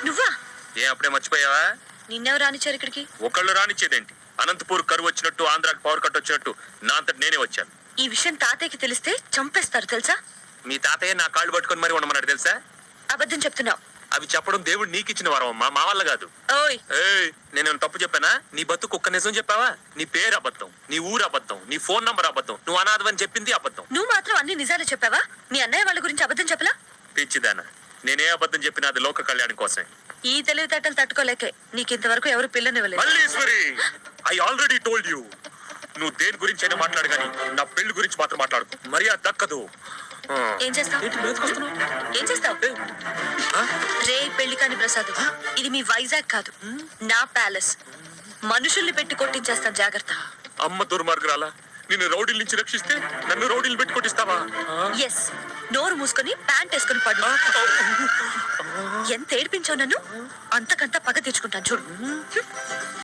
నువ్వా? ఏ అప్పుడే మర్చిపోయావా? నిన్నెవరు రానిచ్చారు ఇక్కడికి? ఒకళ్ళు రానిచ్చేదేంటి? అనంతపూర్ కరువు వచ్చినట్టు, ఆంధ్రాకి పవర్ కట్ వచ్చినట్టు నా అంతటి నేనే వచ్చాను. ఈ విషయం తాతయ్యకి తెలిస్తే చంపేస్తారు తెలుసా? మీ తాతయ్య నా కాళ్ళు పట్టుకొని మరి ఉండమన్నాడు తెలుసా? అబద్ధం చెప్తున్నావు. అవి చెప్పడం దేవుడు నీకు ఇచ్చిన వరం అమ్మా, మా వల్ల కాదు. ఓయ్, నేను తప్పు చెప్పానా? నీ బతుకు కుక్క నిజం చెప్పావా? నీ పేరు అబద్ధం, నీ ఊరు అబద్ధం, నీ ఫోన్ నంబర్ అబద్ధం, నువ్వు అనాథవని చెప్పింది అబద్ధం. నువ్వు మాత్రం అన్ని నిజాలు చెప్పావా? మీ అన్నయ్య వాళ్ళ గురించి అబద్ధం చెప్పలా? పిచ్చిదానా, నేనే అబద్ధం చెప్పినా అది లోక కళ్యాణం కోసమే. ఈ తెలివితేటలు తట్టుకోలేకే నీకు ఇంతవరకు ఎవరు పిల్లనివ్వలేదు. Malleswari, I already told you. నువ్వు దేని గురించి అయినా మాట్లాడు కానీ నా పెళ్లి గురించి మాత్రం మాట్లాడు. మర్యాద దక్కదు. ఏం చేస్తావు? ఏం చేస్తావు? రే పెళ్లి కాని ప్రసాద్, ఇది మీ వైజాగ్ కాదు, నా ప్యాలెస్. మనుషుల్ని పెట్టి కొట్టించేస్తాను, జాగ్రత్త. అమ్మ దుర్మార్గురాలా, నిన్ను రౌడీల నుంచి రక్షిస్తే నన్ను రౌడీలు పెట్టి కొట్టిస్తావా? ఎస్, నోరు మూసుకొని ప్యాంట్ వేసుకుని పడు. ఎంత ఏడిపించావు నన్ను, అంతకంతా పగ తెచ్చుకుంటాను చూడు.